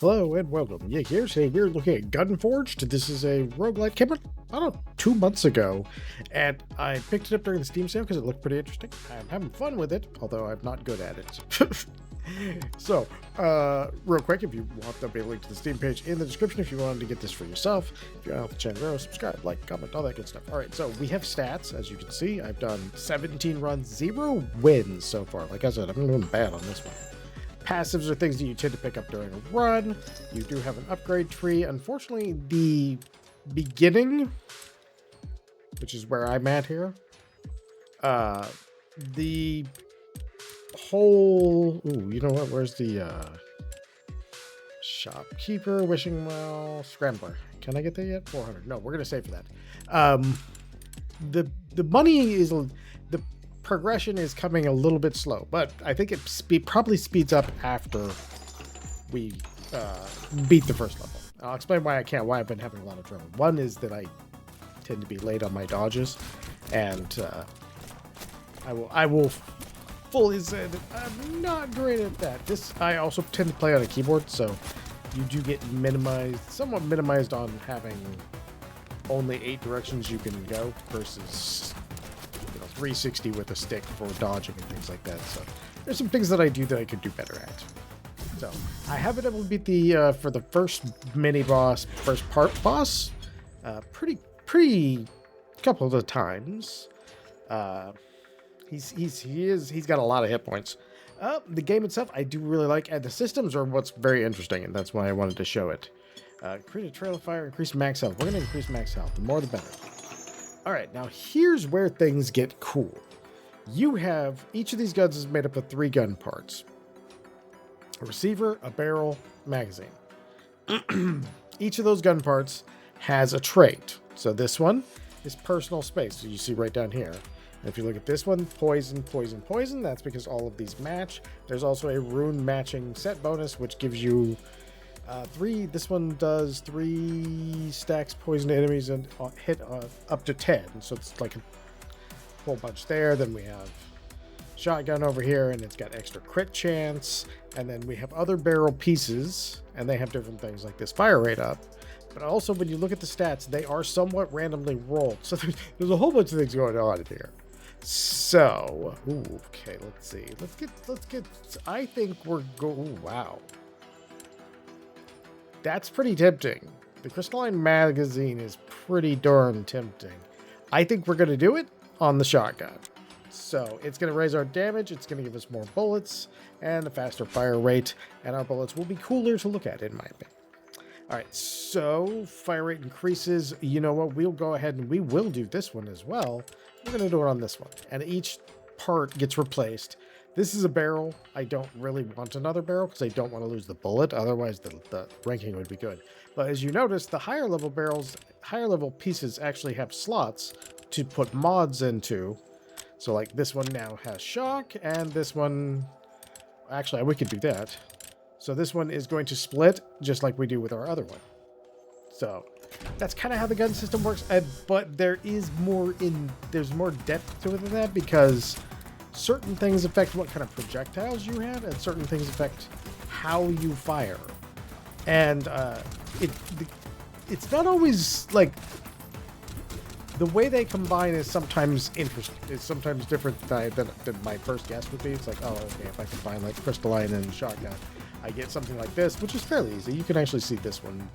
Hello and welcome. Yeah, here today we're looking at Gunforged. This is a roguelite, came out, I don't know, 2 months ago, and I picked it up during the Steam sale because it looked pretty interesting. I'm having fun with it, although I'm not good at it. So, real quick, if you want, there'll be a link to the Steam page in the description if you wanted to get this for yourself. If you want to help the channel grow, subscribe, like, comment, all that good stuff. All right, so we have stats, as you can see. I've done 17 runs, 0 wins so far. Like I said, I'm doing bad on this one. Passives are things that you tend to pick up during a run. You do have an upgrade tree. Unfortunately, the beginning, which is where I'm at here, the whole... Ooh, you know what? Where's the shopkeeper, wishing well, scrambler? Can I get that yet? 400. No, we're going to save for that. The money is... The progression is coming a little bit slow, but I think it probably speeds up after we beat the first level. I'll explain why I've been having a lot of trouble. One is that I tend to be late on my dodges, and I will fully say that I'm not great at that. I also tend to play on a keyboard, so you do get somewhat minimized on having only 8 directions you can go versus 360 with a stick for dodging and things like that. So there's some things that I do that I could do better at. So I have been able to beat the for the first mini boss, first part boss, pretty couple of times. He's got a lot of hit points. The game itself I do really like, and the systems are what's very interesting, and that's why I wanted to show it. Create a trail of fire, increase max health. We're going to increase max health. The more the better. All right, now here's where things get cool. You have, each of these guns is made up of 3 gun parts. A receiver, a barrel, magazine. Each of those gun parts has a trait. So this one is personal space. So you see right down here. And if you look at this one, poison, poison, poison. That's because all of these match. There's also a rune matching set bonus, which gives you 3. This one does 3 stacks poison enemies and hit up to 10. So it's like a whole bunch there. Then we have shotgun over here, and it's got extra crit chance. And then we have other barrel pieces, and they have different things like this fire rate up. But also, when you look at the stats, they are somewhat randomly rolled. So there's a whole bunch of things going on in here. So, okay, let's see. Let's get. I think we're going. Wow. That's pretty tempting. The crystalline magazine is pretty darn tempting. I think we're going to do it on the shotgun. So it's going to raise our damage. It's going to give us more bullets and a faster fire rate. And our bullets will be cooler to look at, in my opinion. All right, so fire rate increases. You know what? We'll go ahead and we will do this one as well. We're going to do it on this one. And each part gets replaced. This is a barrel. I don't really want another barrel because I don't want to lose the bullet. Otherwise, the ranking would be good. But as you notice, the higher level barrels, higher level pieces actually have slots to put mods into. So like this one now has shock, and this one, actually, we could do that. So this one is going to split just like we do with our other one. So that's kind of how the gun system works. But there's more depth to it than that, because certain things affect what kind of projectiles you have, and certain things affect how you fire. And it's not always like the way they combine is sometimes interesting. It's sometimes different than my first guess would be. It's like, oh, okay, if I combine like crystalline and shotgun, I get something like this, which is fairly easy. You can actually see this one.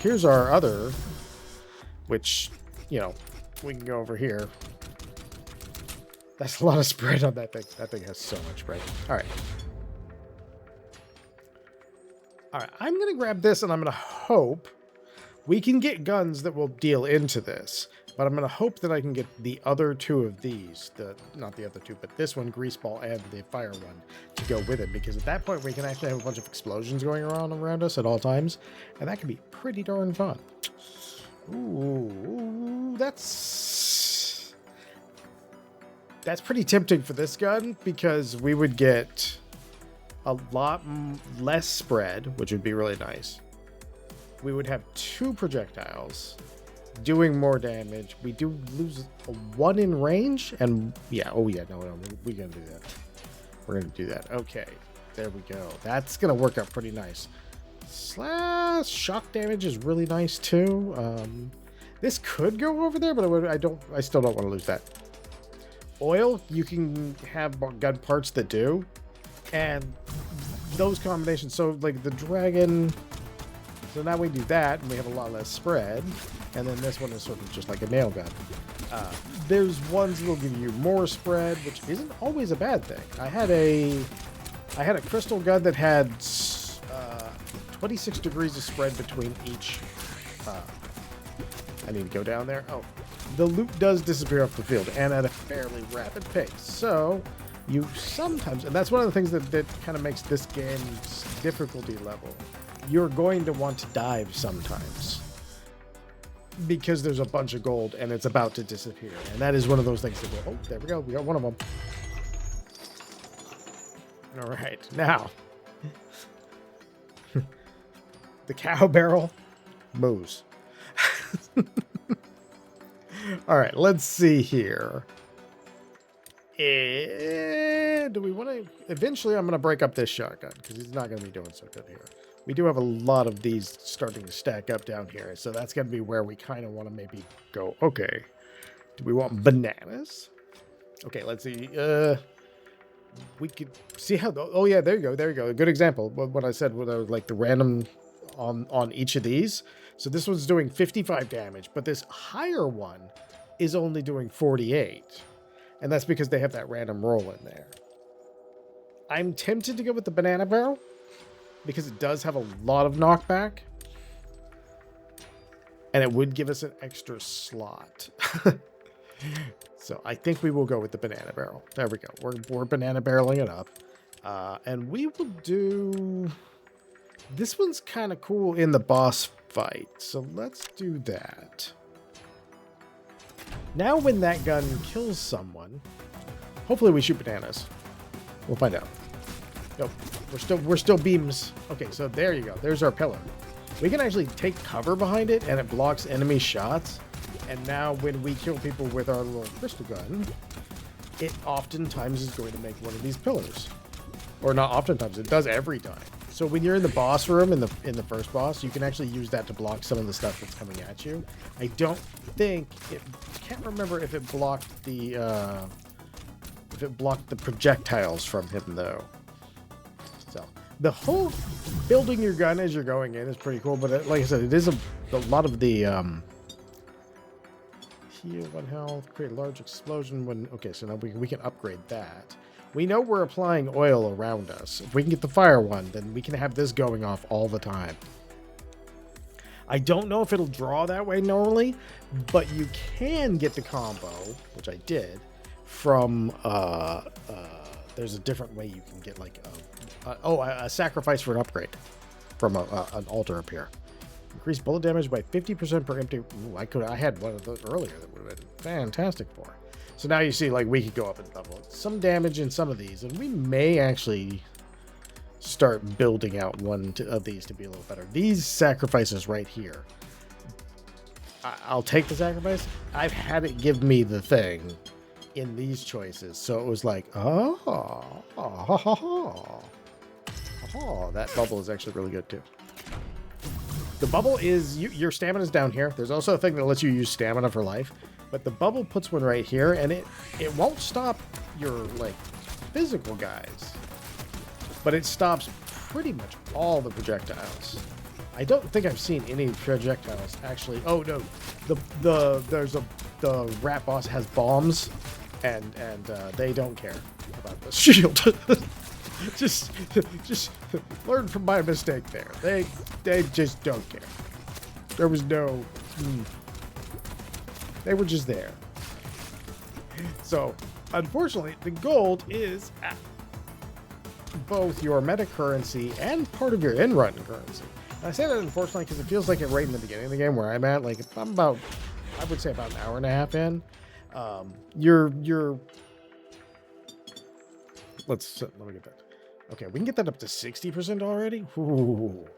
Here's our other, which, we can go over here. That's a lot of spread on that thing. That thing has so much spread. All right. All right, I'm going to grab this, and I'm going to hope we can get guns that will deal into this. But I'm going to hope that I can get the other 2 of these. Not the other 2, but this one, Greaseball, and the fire one to go with it. Because at that point, we can actually have a bunch of explosions going around us at all times. And that can be pretty darn fun. Ooh, that's pretty tempting for this gun, because we would get a lot less spread, which would be really nice. We would have 2 projectiles doing more damage. We do lose a 1 in range, and no, we're gonna do that. We're gonna do that. Okay, there we go. That's gonna work out pretty nice. Slash shock damage is really nice too. This could go over there, but I still don't want to lose that. Oil, you can have gun parts that do, and those combinations. So like the dragon. So now we do that, and we have a lot less spread. And then this one is sort of just like a nail gun. There's ones that'll give you more spread, which isn't always a bad thing. I had a crystal gun that had 26 degrees of spread between each. I need to go down there. Oh, the loot does disappear off the field, and at a fairly rapid pace. So you sometimes, and that's one of the things that kind of makes this game's difficulty level. You're going to want to dive sometimes because there's a bunch of gold and it's about to disappear. And that is one of those things that go, oh, there we go. We got one of them. All right. Now, the cow barrel moves. All right. Let's see here. Do we want to... Eventually, I'm going to break up this shotgun because he's not going to be doing so good here. We do have a lot of these starting to stack up down here, so that's going to be where we kind of want to maybe go. Okay. Do we want bananas? Okay, let's see. We could see how... Oh, yeah, there you go. There you go. A good example. What I said was like the random on each of these. So this one's doing 55 damage, but this higher one is only doing 48. And that's because they have that random roll in there. I'm tempted to go with the banana barrel because it does have a lot of knockback. And it would give us an extra slot. So I think we will go with the banana barrel. There we go. We're banana barreling it up. And we will do... This one's kind of cool in the boss fight. So let's do that. Now when that gun kills someone, hopefully we shoot bananas. We'll find out. Nope. We're still beams. Okay, so there you go. There's our pillar. We can actually take cover behind it and it blocks enemy shots. And now when we kill people with our little crystal gun, it oftentimes is going to make one of these pillars. Or not oftentimes, it does every time. So when you're in the boss room, in the first boss, you can actually use that to block some of the stuff that's coming at you. I don't think it... can't remember if it blocked the projectiles from him though. So the whole building your gun as you're going in is pretty cool, but like I said, it is a lot of the heal 1 health, create a large explosion when... Okay, so now we can upgrade that. We know we're applying oil around us. If we can get the fire one, then we can have this going off all the time. I don't know if it'll draw that way normally, but you can get the combo, which I did, from... there's a different way you can get like a sacrifice for an upgrade from an altar up here. Increase bullet damage by 50% per empty... Ooh, I had one of those earlier that would have been fantastic for. So now you see, like, we could go up and level some damage in some of these, and we may actually start building out one of these to be a little better. These sacrifices right here, I'll take the sacrifice. I've had it give me the thing in these choices, so it was like, oh, that bubble is actually really good too. The bubble is, your stamina is down here. There's also a thing that lets you use stamina for life. But the bubble puts one right here, and it won't stop your, like, physical guys. But it stops pretty much all the projectiles. I don't think I've seen any projectiles actually... Oh, no. The rat boss has bombs, and they don't care about the shield. just learn from my mistake there. They just don't care. There was no... They were just there. So, unfortunately, the gold is both your meta currency and part of your in-run currency. And I say that unfortunately because it feels like it right in the beginning of the game where I'm at. Like, I'm about, I would say about an hour and a half in. Let me get that. Okay, we can get that up to 60% already. Ooh.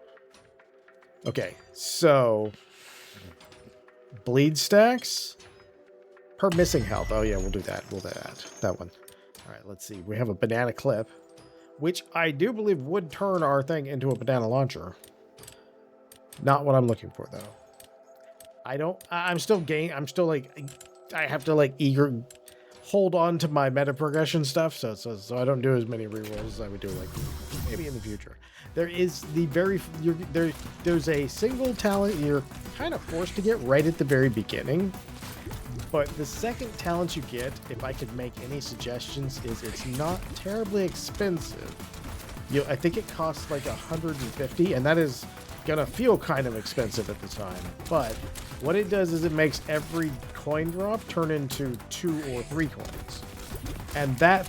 Okay, so... Bleed stacks per missing health. Oh yeah, we'll do that. We'll do that one. All right, let's see. We have a banana clip, which I do believe would turn our thing into a banana launcher. Not what I'm looking for, though. I'm still like, I have to like hold on to my meta progression stuff. So I don't do as many rerolls as I would do like maybe in the future. There is there's a single talent you're kind of forced to get right at the very beginning. But the second talent you get, if I could make any suggestions, is it's not terribly expensive. I think it costs like 150, and that is gonna feel kind of expensive at the time. But what it does is it makes every coin drop turn into 2 or 3 coins. And that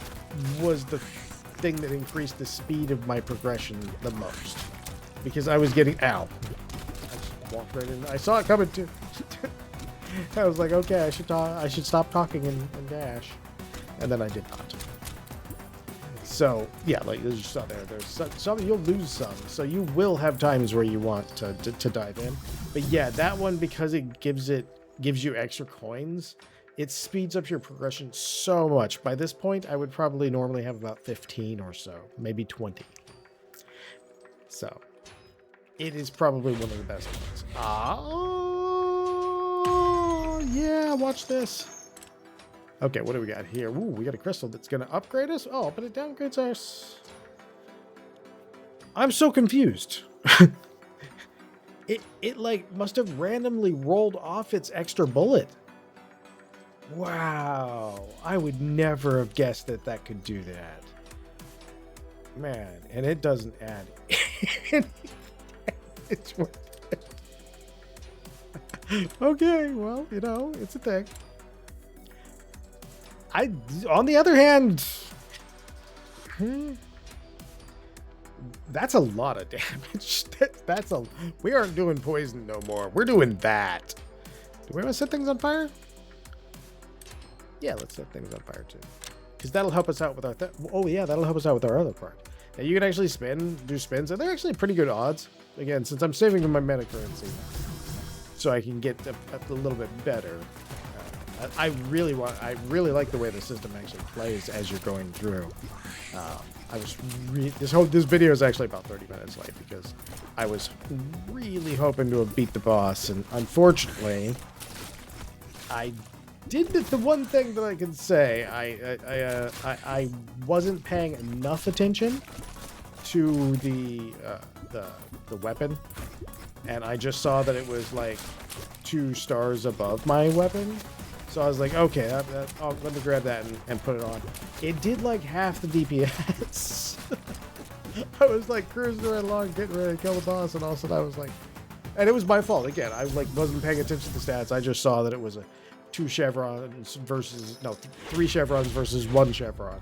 was the thing that increased the speed of my progression the most. Because I was getting... Ow. I just walked right in. I saw it coming too. I was like, okay, I should stop talking and dash. And then I did not. So, yeah, like, there's just there's some, you'll lose some. So you will have times where you want to dive in. But yeah, that one, because it gives you extra coins, it speeds up your progression so much. By this point, I would probably normally have about 15 or so, maybe 20. So, it is probably one of the best ones. Yeah, watch this. Okay, what do we got here? Ooh, we got a crystal that's going to upgrade us. Oh, but it downgrades us. I'm so confused. It like must have randomly rolled off its extra bullet. Wow. I would never have guessed that could do that. Man, and it doesn't add any damage with it. Okay, well, you know, it's a thing. On the other hand, that's a lot of damage. We aren't doing poison no more. We're doing that. Do we want to set things on fire? Yeah, let's set things on fire too. Because that'll help us out with our... oh yeah, that'll help us out with our other part. Now you can actually do spins, and they're actually pretty good odds. Again, since I'm saving my meta currency, so I can get a little bit better. I really like the way the system actually plays as you're going through. This video is actually about 30 minutes late because I was really hoping to have beat the boss, and unfortunately, I did the one thing that I can say. I wasn't paying enough attention to the weapon, and I just saw that it was like 2 stars above my weapon. So I was like, okay, let me grab that and put it on. It did like half the DPS. I was like cruising right along, getting ready to kill the boss, and all of a sudden I was like, and it was my fault. Again, I like wasn't paying attention to the stats. I just saw that it was a 2 chevrons versus, no, 3 chevrons versus 1 chevron.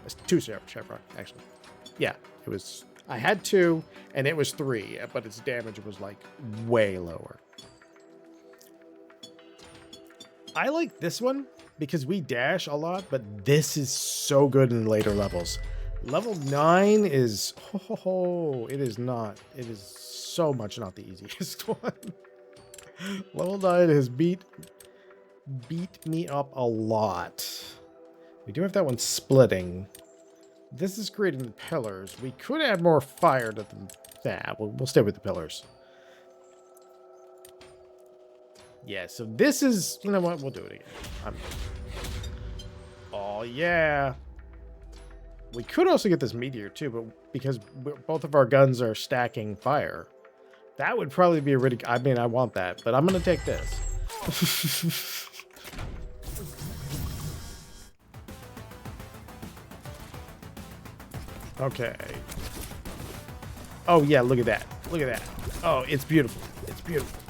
It's 2 chevron, actually. Yeah, it was, I had 2 and it was 3, but its damage was like way lower. I like this one because we dash a lot, but this is so good in later levels. Level 9 is, it is so much not the easiest one. Level 9 has beat me up a lot. We do have that one splitting. This is creating pillars. We could add more fire to them. Nah, we'll stay with the pillars. Yeah, so this is, you know what, we'll do it again. Oh, yeah. We could also get this meteor too, but because both of our guns are stacking fire, that would probably be a really, I mean, I want that, but I'm going to take this. Okay. Oh, yeah, look at that. Look at that. Oh, it's beautiful. It's beautiful.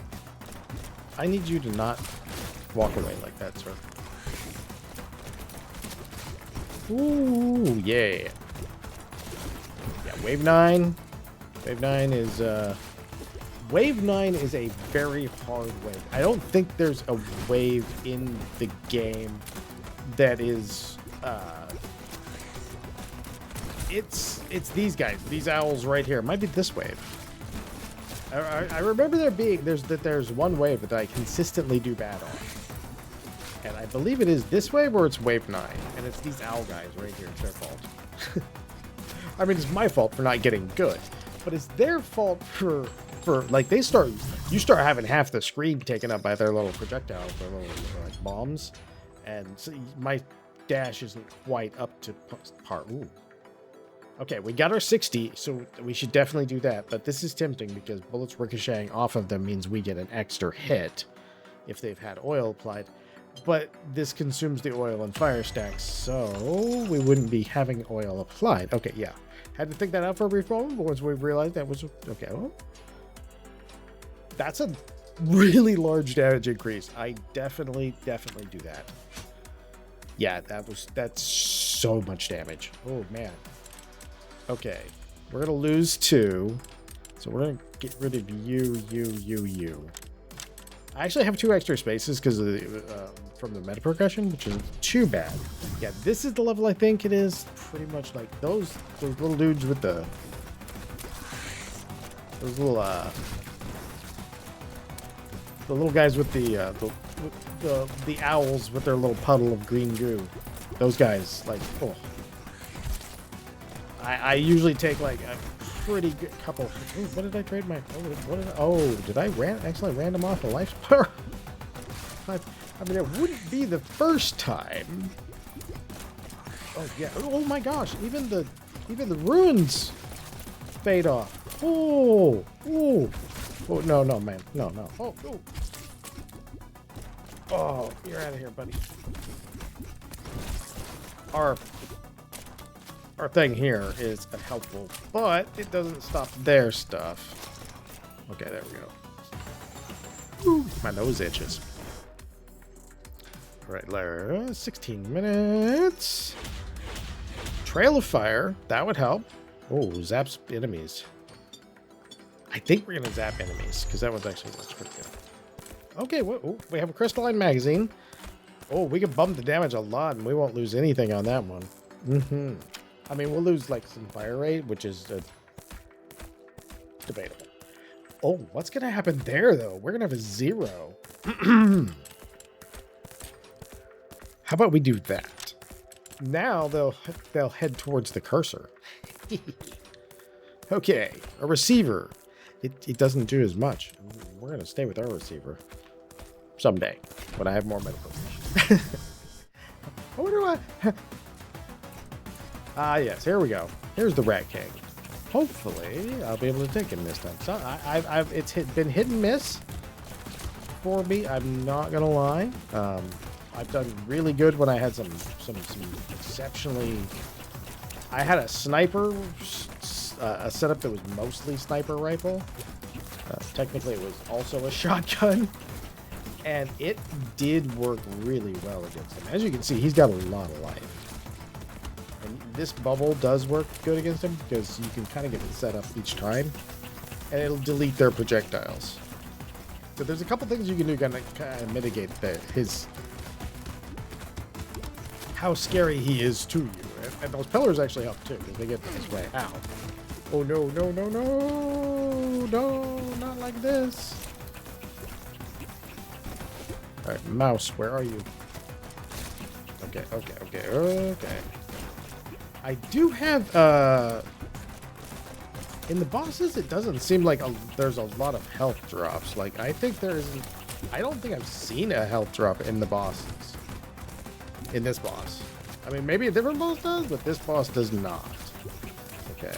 I need you to not walk away like that, sir. Ooh, yeah. Yeah, wave 9. Wave 9 is a very hard wave. I don't think there's a wave in the game that is it's these guys, these owls right here. It might be this wave. I remember there's one wave that I consistently do bad on. And I believe it is this wave or it's wave 9. And it's these owl guys right here. It's their fault. I mean, it's my fault for not getting good. But it's their fault for for like you start having half the screen taken up by their little projectiles, their little like bombs, and so my dash isn't quite up to par. Ooh. Okay, we got our 60, so we should definitely do that. But this is tempting because bullets ricocheting off of them means we get an extra hit if they've had oil applied. But this consumes the oil and fire stacks, so we wouldn't be having oil applied. Okay, yeah. Had to think that out for a brief moment, but once we realized that was... Okay, well... That's a really large damage increase. I definitely do that. Yeah, that's so much damage. Oh, man. Okay, we're going to lose 2. So we're going to get rid of you. I actually have 2 extra spaces because of the, from the meta progression, which is too bad. Yeah, this is the level I think it is. Pretty much like those little dudes with the little guys with the owls with their little puddle of green goo. Those guys, like, oh. I usually take like a pretty good couple. Ooh, what did I trade my? Did I actually random off a life bar? I mean, it wouldn't be the first time. Oh yeah. Oh my gosh. Even the ruins fade off. Oh. No, man. No. Oh. Oh, you're out of here, buddy. Our thing here is helpful, but it doesn't stop their stuff. Okay, there we go. Ooh, my nose itches. All right, Lara, 16 minutes. Trail of fire, that would help. Oh, zaps enemies. I think we're gonna zap enemies because that one's actually looks pretty good. Okay, we have a crystalline magazine. Oh, we can bump the damage a lot and we won't lose anything on that one. Mm-hmm. I mean, we'll lose like some fire rate, which is debatable. Oh, what's going to happen there, though? We're going to have a 0. How about we do that? Now they'll head towards the cursor. Okay, a receiver. It doesn't do as much. We're going to stay with our receiver someday when I have more medical. I wonder why. Yes, here we go. Here's the Rat King. Hopefully, I'll be able to take him this time. So it's been hit and miss for me. I'm not gonna lie. I've done really good when I had some exceptionally. I had a sniper, a setup that was mostly sniper rifle. Technically, it was also a shotgun, and it did work really well against him. As you can see, he's got a lot of life. This bubble does work good against him because you can kind of get it set up each time and it'll delete their projectiles. So there's a couple things you can do to kind of mitigate how scary he is to you. And those pillars actually help too because they get this way. Ow. Oh no, not like this. All right, mouse, where are you? Okay. I do have, in the bosses, it doesn't seem like there's a lot of health drops. Like, I don't think I've seen a health drop in the bosses. In this boss. I mean, maybe a different boss does, but this boss does not. Okay.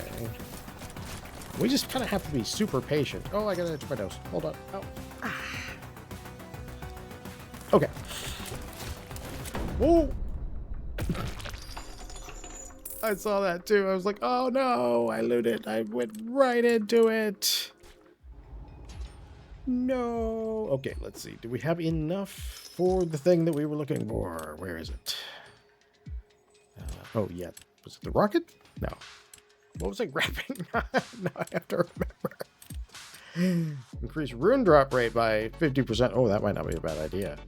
We just kind of have to be super patient. Oh, I gotta itch my nose. Hold on. Oh. Okay. Whoa! I saw that too. I was like, oh no, I looted. I went right into it. No. Okay, let's see. Do we have enough for the thing that we were looking for? Where is it? Oh, yeah. Was it the rocket? No. What was I grabbing? Now I have to remember. Increase rune drop rate by 50%. Oh, that might not be a bad idea.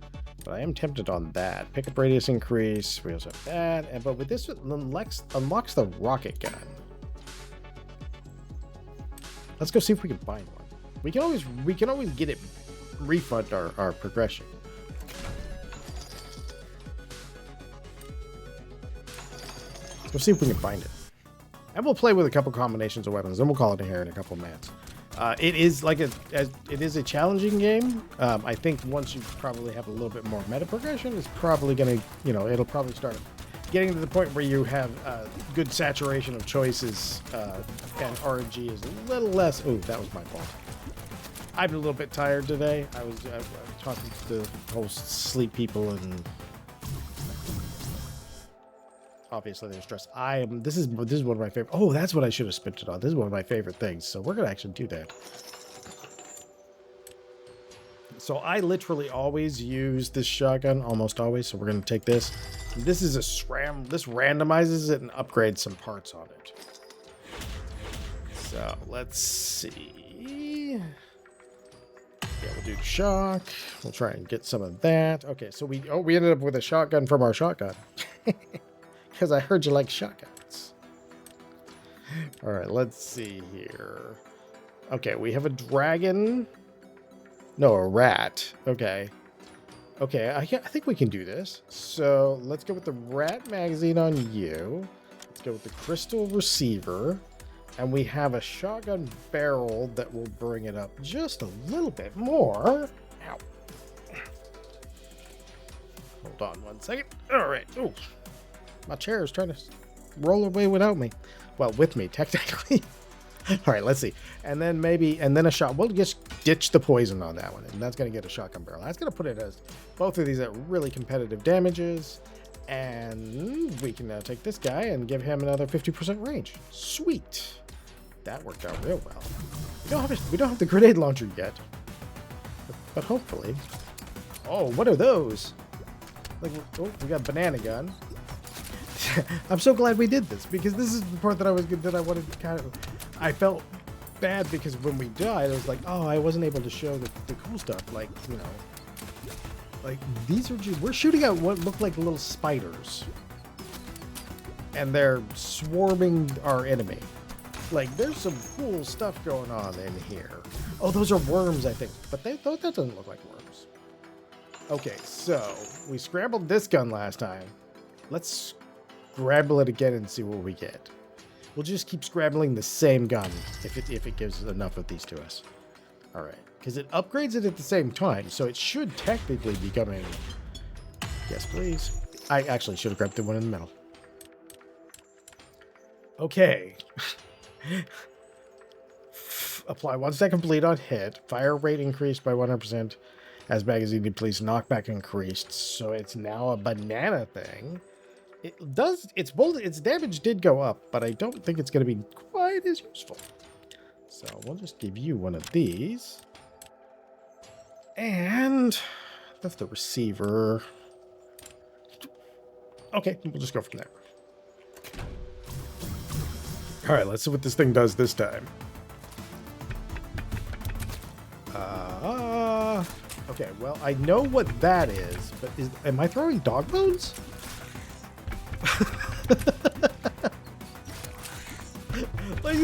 But I am tempted on that. Pickup radius increase. We also have that. But with this, it unlocks the rocket gun. Let's go see if we can find one. We can always get it, refund our progression. Let's see if we can find it. And we'll play with a couple combinations of weapons. Then we'll call it here in a couple minutes. It is like it is a challenging game. I think once you probably have a little bit more meta progression, it's probably gonna, it'll probably start getting to the point where you have good saturation of choices, and RNG is a little less. Oh, that was my fault. I'm a little bit tired today. I was talking to the whole sleep people, and obviously they're stressed. This is one of my favorite. Oh, that's what I should have spent it on. This is one of my favorite things. So we're gonna actually do that. So I literally always use this shotgun, almost always. So we're gonna take this. This is a SRAM. This randomizes it and upgrades some parts on it. So let's see. Yeah, we'll do shock. We'll try and get some of that. Okay, so we ended up with a shotgun from our shotgun. Because I heard you like shotguns. All right, let's see here. Okay, we have a dragon. No, a rat. Okay. Okay, I think we can do this. So let's go with the rat magazine on you. Let's go with the crystal receiver. And we have a shotgun barrel that will bring it up just a little bit more. Ow. Hold on one second. All right. Ooh. My chair is trying to roll away without me. Well, with me, technically. All right, let's see. And then a shot. We'll just ditch the poison on that one. And that's going to get a shotgun barrel. That's going to put it as both of these at really competitive damages. And we can now take this guy and give him another 50% range. Sweet. That worked out real well. We don't have the grenade launcher yet. But hopefully. Oh, what are those? Like, oh, we got banana gun. I'm so glad we did this, because this is the part that I wanted to kind of. I felt bad because when we died, I was like, oh, I wasn't able to show the cool stuff. Like, like these are just, we're shooting at what look like little spiders, and they're swarming our enemy. Like, there's some cool stuff going on in here. Oh, those are worms, I think, but that doesn't look like worms. Okay, so we scrambled this gun last time. Let's scramble it again and see what we get. We'll just keep scrambling the same gun if it gives enough of these to us. All right, because it upgrades it at the same time, so it should technically be coming. Yes, please. I actually should have grabbed the one in the middle. Okay. Apply 1 second bleed on hit. Fire rate increased by 100% as magazine depletes. Knockback increased, so it's now a banana thing. It does. Its damage did go up, but I don't think it's going to be quite as useful. So we'll just give you one of these, and that's the receiver. Okay, we'll just go from there. All right, let's see what this thing does this time. Okay, well, I know what that is, but am I throwing dog bones? Like,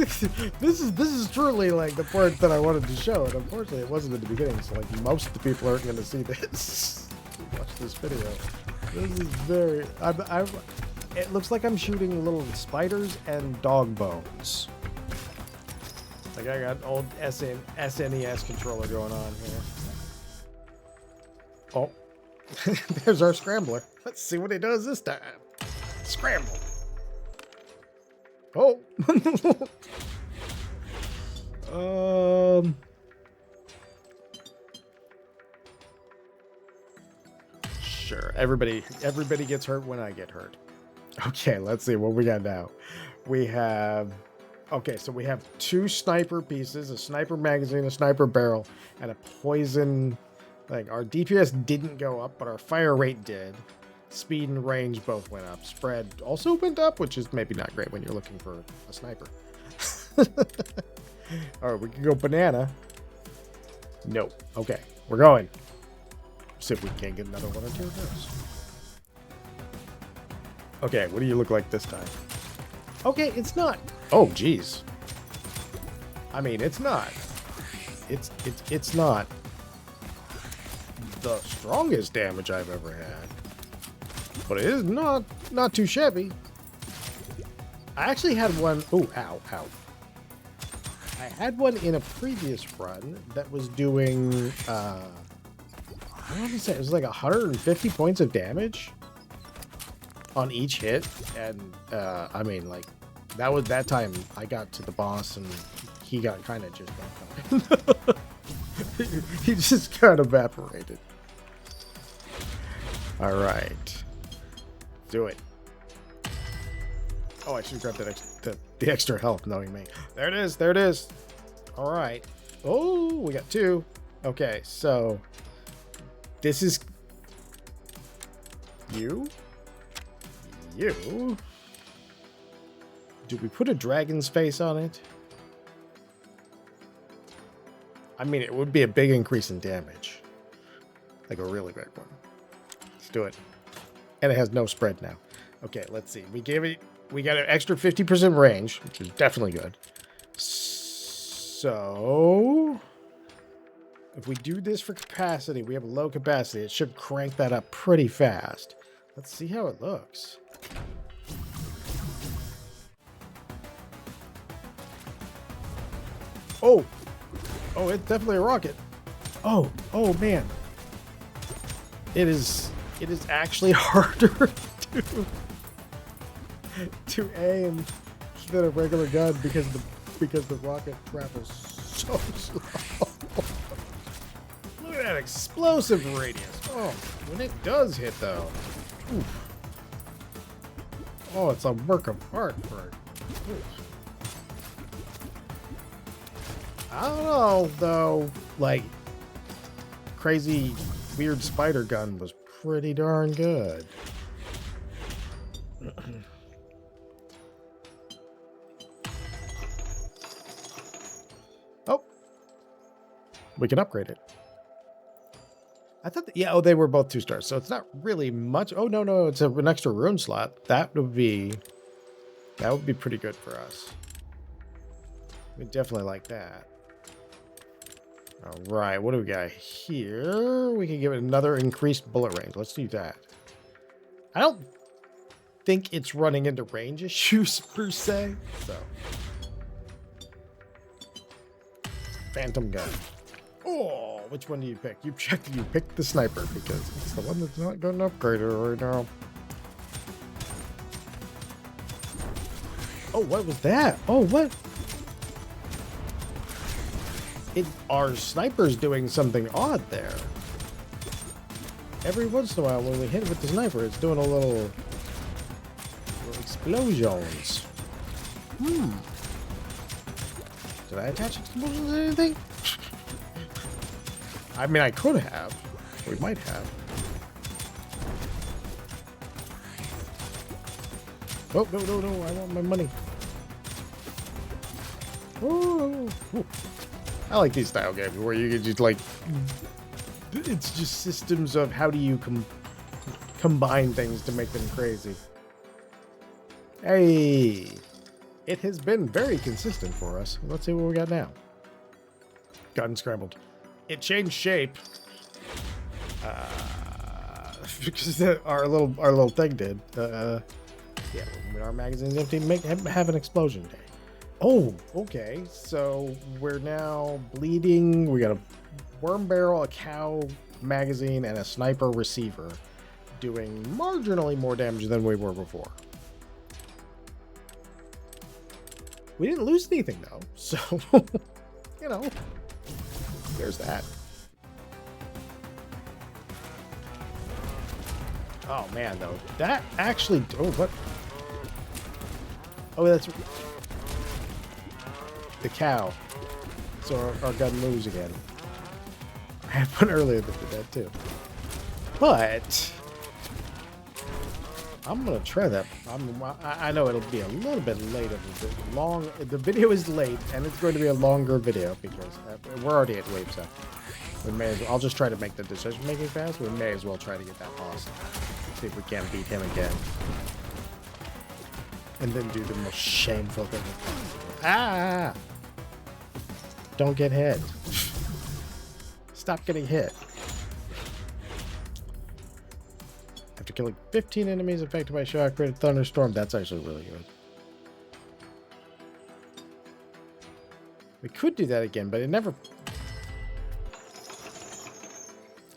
this is truly like the part that I wanted to show, and unfortunately it wasn't at the beginning, so like most of the people aren't going to see this. Watch this video. This is very. It looks like I'm shooting little spiders and dog bones. Like I got an old SNES controller going on here. Oh, there's our scrambler. Let's see what it does this time. Scramble. Oh. Sure. Everybody gets hurt when I get hurt. Okay, let's see what we got now. We have. Okay, so we have 2 sniper pieces, a sniper magazine, a sniper barrel, and a poison. Like, our DPS didn't go up, but our fire rate did. Speed and range both went up. Spread also went up, which is maybe not great when you're looking for a sniper. All right, we can go banana. Nope. Okay, we're going. See if we can't get another one or two of those. Okay, what do you look like this time? Okay, it's not. Oh, geez. I mean, it's not. It's not the strongest damage I've ever had, but it is not too shabby. I actually had one. Oh, ow. I had one in a previous run that was doing, I want to say it was like 150 points of damage on each hit. And, I mean, like, that was that time I got to the boss and he got kind of just he just got evaporated. All right. Do it. Oh, I should grab the extra health, knowing me. There it is. There it is. All right. Oh, we got 2. Okay, so this is you. You. Do we put a dragon's face on it? I mean, it would be a big increase in damage. Like a really big one. Let's do it. And it has no spread now. Okay, let's see. We got an extra 50% range, which is definitely good. So if we do this for capacity, we have a low capacity. It should crank that up pretty fast. Let's see how it looks. Oh, it's definitely a rocket. Oh man. It is actually harder to aim than a regular gun because the rocket travels so slow. Look at that explosive radius. Oh, when it does hit though. Oof. Oh, it's a work of art for it. I don't know though, like crazy weird spider gun was pretty darn good. Oh, we can upgrade it. I thought that, yeah, they were both 2 stars, so it's not really much. Oh no, it's an extra rune slot. That would be pretty good for us. We definitely like that. All right, what do we got here? We can give it another increased bullet range. Let's do that. I don't think it's running into range issues per se. So, phantom gun. Oh, which one do you pick? You picked the sniper because it's the one that's not getting upgraded right now. Oh, what was that? Oh, what? Our sniper's doing something odd there. Every once in a while when we hit it with the sniper, it's doing a little explosions. Did I attach explosions to anything? I mean, I could have. We might have. Oh, no, I want my money. Oh. I like these style games where you can just like, it's just systems of how do you combine things to make them crazy. Hey, it has been very consistent for us. Let's see what we got now. Gun scrambled. It changed shape because our little thing did. Yeah, when our magazine's empty, have an explosion day. Oh, okay. So we're now bleeding. We got a worm barrel, a cow magazine, and a sniper receiver doing marginally more damage than we were before. We didn't lose anything though. So, you know, there's that. Oh man, though. That actually, oh, what? Oh, that's the cow. So our gun moves again. I had one earlier that did that too. But I'm gonna try that. I know it'll be a little bit late, long. The video is late, and it's going to be a longer video because we're already at wave 7. We may as well, I'll just try to make the decision making fast. We may as well try to get that boss. See if we can't beat him again, and then do the most shameful thing possible. Ah! Don't get hit. Stop getting hit. After killing 15 enemies affected by shock, created thunderstorm. That's actually really good. We could do that again, but it never...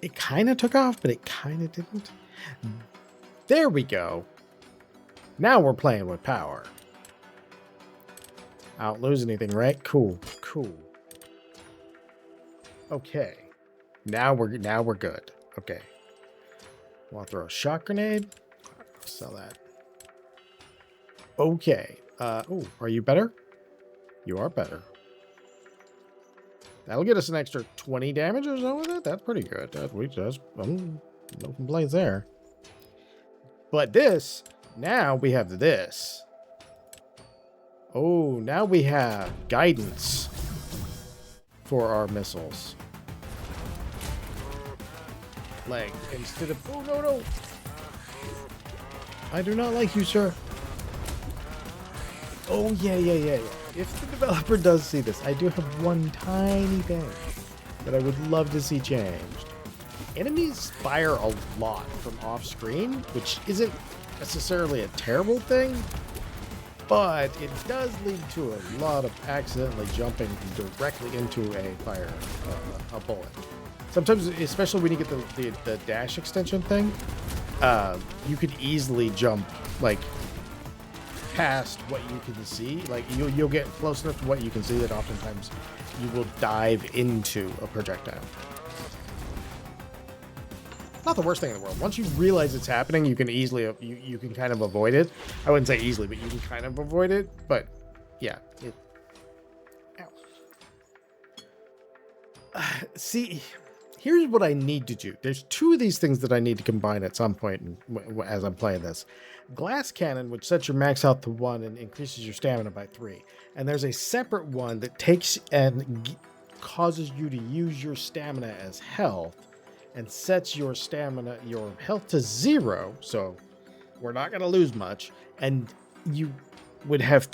It kind of took off, but it kind of didn't. There we go. Now we're playing with power. I don't lose anything, right? Cool. Cool. Okay. Now we're good. Okay. Want to throw a shock grenade? I'll sell that. Okay. Oh, are you better? You are better. That'll get us an extra 20 damage or so with it. That's pretty good. No complaints there. But this, now we have this. Oh, now we have guidance for our missiles. Like, instead of... Oh, no. I do not like you, sir. Oh, yeah. If the developer does see this, I do have one tiny thing that I would love to see changed. Enemies fire a lot from off screen, which isn't necessarily a terrible thing, but it does lead to a lot of accidentally jumping directly into a bullet. Sometimes, especially when you get the dash extension thing, you could easily jump like past what you can see. Like you'll get close enough to what you can see that oftentimes you will dive into a projectile. Not the worst thing in the world. Once you realize it's happening, you can easily you can kind of avoid it. I wouldn't say easily, but you can kind of avoid it. But yeah, see, here's what I need to do. There's two of these things that I need to combine at some point as I'm playing this. Glass cannon, which sets your max health to 1 and increases your stamina by 3. And there's a separate one that takes and causes you to use your stamina as health and sets your health to 0. So we're not going to lose much. And you would have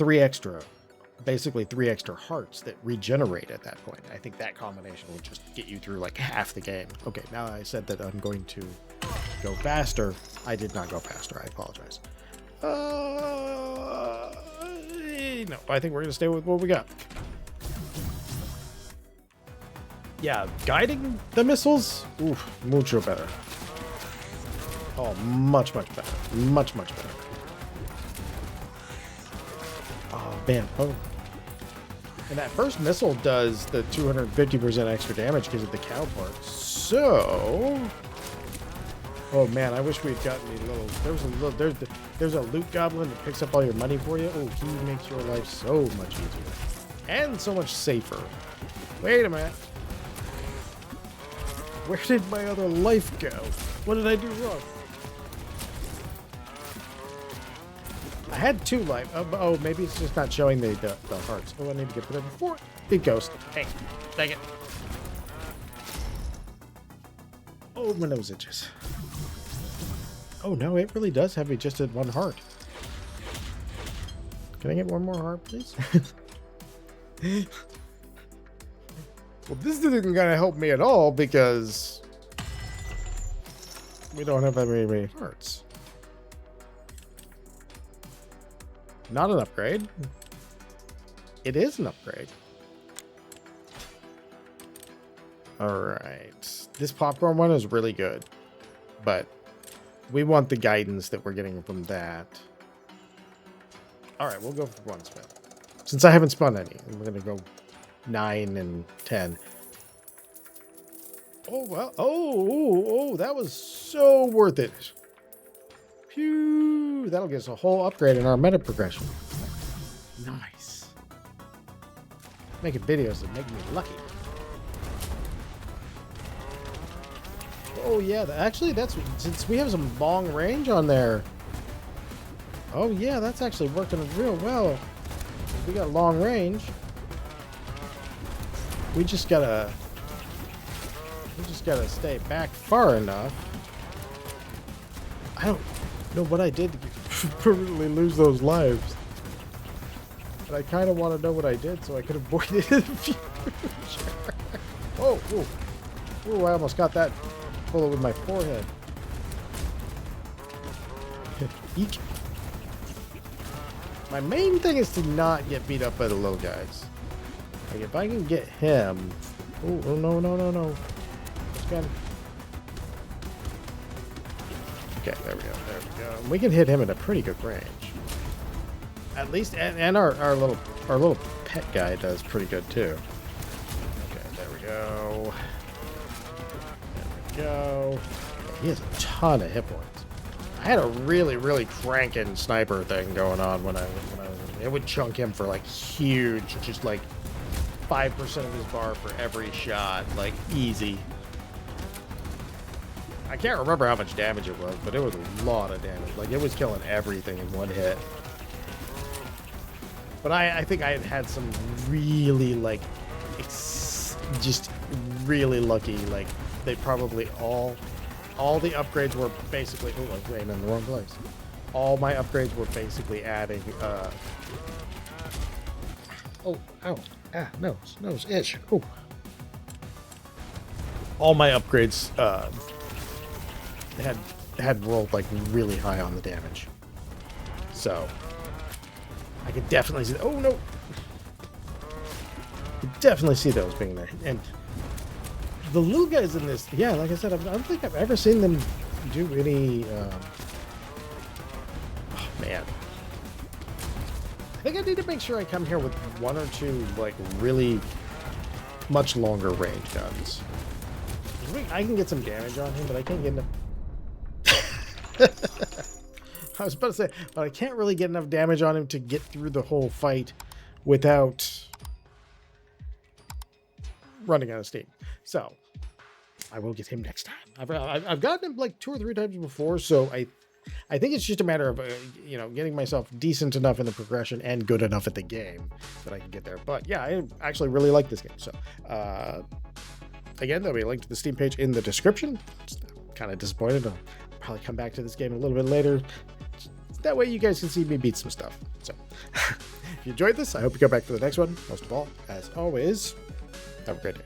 basically 3 extra hearts that regenerate at that point. I think that combination will just get you through like half the game. Okay, now I said that I'm going to go faster. I did not go faster. I apologize. No, I think we're going to stay with what we got. Yeah, guiding the missiles? Oof, mucho better. Oh, much better. Much better. Oh, man. Oh. And that first missile does the 250% extra damage because of the cow part. So... Oh man, I wish we'd gotten there's a loot goblin that picks up all your money for you. Oh, he makes your life so much easier. And so much safer. Wait a minute. Where did my other life go? What did I do wrong? I had 2 life. Oh, maybe it's just not showing the hearts. Oh, I need to get rid of 4. Big ghost. Hey, dang it. Oh, my nose itches. Oh no, it really does have me just at 1 heart. Can I get 1 more heart, please? Well, this isn't gonna help me at all because we don't have that many hearts. Not an upgrade. It is an upgrade. Alright. This popcorn one is really good. But we want the guidance that we're getting from that. Alright, we'll go for 1 spin. Since I haven't spun any, we're going to go 9 and 10. Oh, well. Oh, that was so worth it. Phew. That'll get us a whole upgrade in our meta progression. Nice. Making videos that make me lucky. Oh yeah, actually that's since we have some long range on there. Oh yeah, that's actually working real well. We got long range. We just gotta stay back far enough. I don't know what I did to permanently lose those lives. But I kind of want to know what I did so I could avoid it in the future. Oh, I almost got that bullet with my forehead. Eek. My main thing is to not get beat up by the little guys. Like if I can get him. Oh no no no no. Again. Okay, there we go. There we go. We can hit him at a pretty good range. At least, and our little pet guy does pretty good too. Okay, there we go. There we go. He has a ton of hit points. I had a really cranking sniper thing going on when I was. It would chunk him for like huge, just like 5% of his bar for every shot, like easy. I can't remember how much damage it was, but it was a lot of damage. Like, it was killing everything in one hit. But I think I had some really, like, just really lucky. Like, they probably all the upgrades were basically... Oh, I ran in the wrong place. All my upgrades were basically adding... Oh, ow. Ah, nose, itch. Oh. All my upgrades, had rolled like really high on the damage, so I could definitely see. Oh no! You definitely see those being there, and the little guys in this. Yeah, like I said, I don't think I've ever seen them do any. Oh man, I think I need to make sure I come here with one or two like really much longer range guns. I can get some damage on him, but I can't get enough. I was about to say, but I can't really get enough damage on him to get through the whole fight without running out of steam. So I will get him next time. I've gotten him like 2 or 3 times before, so I think it's just a matter of getting myself decent enough in the progression and good enough at the game that I can get there. But yeah, I actually really like this game. So again, there'll be a link to the Steam page in the description. Kind of disappointed. I'll probably come back to this game a little bit later. That way you guys can see me beat some stuff. So if you enjoyed this, I hope you go back for the next one. Most of all, as always, have a great day.